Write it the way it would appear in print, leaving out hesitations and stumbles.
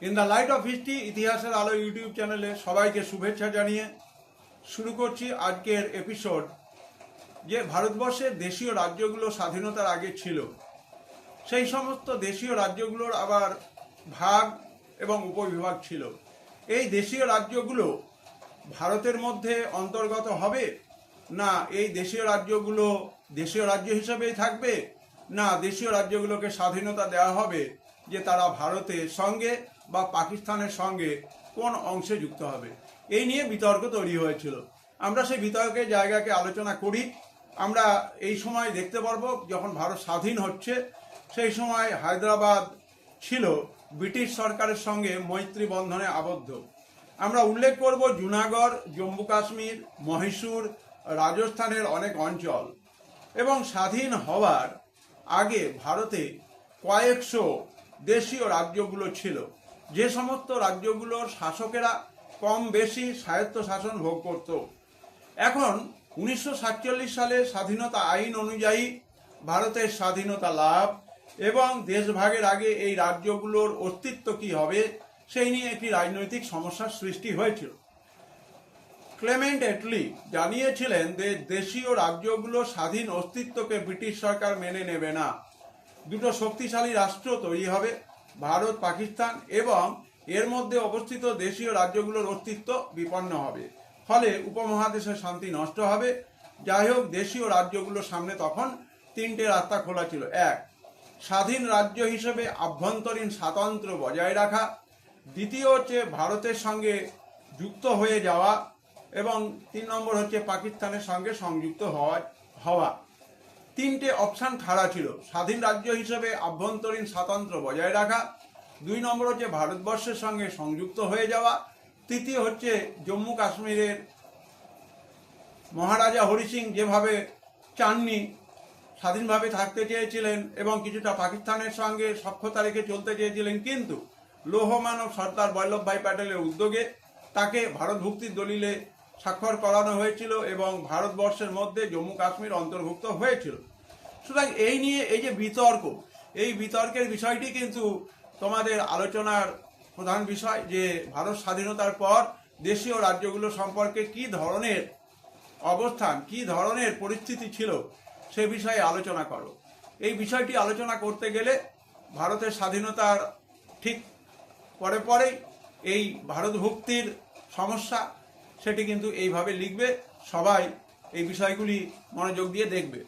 In the light off history ইতিহাসের আলো YouTube চ্যানেলে সবাইকে শুভেচ্ছা জানিয়ে শুরু করছি আজকের এপিসোড। যে ভারতবর্ষের দেশীয় রাজ্যগুলো স্বাধীনতার আগে ছিল, সেই সমস্ত দেশীয় রাজ্যগুলোর আবার ভাগ এবং উপবিভাগ ছিল। এই দেশীয় রাজ্যগুলো ভারতের মধ্যে অন্তর্গত হবে, না এই দেশীয় রাজ্যগুলো দেশীয় রাজ্য হিসেবেই থাকবে, না দেশীয় রাজ্যগুলোকে স্বাধীনতা দেওয়া হবে যে তারা ভারতের সঙ্গে বা পাকিস্তানের সঙ্গে কোন অংশে যুক্ত হবে। এই নিয়ে বিতর্ক তৈরি হয়েছিল। আমরা সেই বিতর্কের জায়গাকে আলোচনা করি। আমরা এই সময় দেখতে পারবো যখন ভারত স্বাধীন হচ্ছে, সেই সময় হায়দ্রাবাদ ছিল ব্রিটিশ সরকারের সঙ্গে মৈত্রী বন্ধনে আবদ্ধ। আমরা উল্লেখ করব জুনাগড়, জম্মু কাশ্মীর, মহীশূর, রাজস্থানের অনেক অঞ্চল। এবং স্বাধীন হওয়ার আগে ভারতে কয়েকশো দেশীয় রাজ্যগুলো ছিল, যে সমস্ত রাজ্যগুলোর শাসকেরা কম বেশি স্বায়ত্ত শাসন ভোগ করত। এখন 1947 সালে স্বাধীনতা আইন অনুযায়ী ভারতের স্বাধীনতা লাভ এবং দেশভাগের আগে এই রাজ্যগুলোর অস্তিত্ব কি হবে সেই নিয়ে একটি রাজনৈতিক সমস্যার সৃষ্টি হয়েছিল। ক্লেমেন্ট এটলি জানিয়েছিলেন যে দেশীয় রাজ্যগুলো স্বাধীন অস্তিত্বকে ব্রিটিশ সরকার মেনে নেবে না। দুটো শক্তিশালী রাষ্ট্র তৈরি হবে, ভারত পাকিস্তান, এবং এর মধ্যে অবস্থিত দেশীয় রাজ্যগুলোর অস্তিত্ব বিপন্ন হবে, ফলে উপমহাদেশের শান্তি নষ্ট হবে। যাই হোক, দেশীয় রাজ্যগুলোর সামনে তখন তিনটে রাস্তা খোলা ছিল। এক, স্বাধীন রাজ্য হিসেবে আভ্যন্তরীণ স্বাতন্ত্র্য বজায় রাখা। দ্বিতীয় হচ্ছে ভারতের সঙ্গে যুক্ত হয়ে যাওয়া, এবং 3 নম্বর হচ্ছে পাকিস্তানের সঙ্গে সংযুক্ত হওয়া। তিনটে অপশান খাড়া ছিল। স্বাধীন রাজ্য হিসেবে আভ্যন্তরীণ স্বাতন্ত্র্য বজায় রাখা, 2 নম্বর হচ্ছে ভারতবর্ষের সঙ্গে সংযুক্ত হয়ে যাওয়া, তৃতীয় হচ্ছে জম্মু কাশ্মীরের মহারাজা হরি সিং যেভাবে চাননি, স্বাধীনভাবে থাকতে চেয়েছিলেন এবং কিছুটা পাকিস্তানের সঙ্গে সখ্যতা রেখে চলতে চেয়েছিলেন, কিন্তু লৌহমানব সর্দার বল্লভভাই প্যাটেলের উদ্যোগে তাকে ভারতভুক্তির দলিলে স্বাক্ষর করানো হয়েছিল এবং ভারতবর্ষের মধ্যে জম্মু কাশ্মীর অন্তর্ভুক্ত হয়েছিল। সুতরাং এই নিয়ে এই যে বিতর্ক, এই বিতর্কের বিষয়টি কিন্তু তোমাদের আলোচনার প্রধান বিষয়, যে ভারত স্বাধীনতার পর দেশীয় রাজ্যগুলো সম্পর্কে কি ধরনের অবস্থান, কি ধরনের পরিস্থিতি ছিল সে বিষয়ে আলোচনা করো। এই বিষয়টি আলোচনা করতে গেলে ভারতের স্বাধীনতার ঠিক পরেই এই ভারতভুক্তির সমস্যা, সেটি কিন্তু এইভাবে লিখবে। সবাই এই বিষয়গুলি মনোযোগ দিয়ে দেখবে।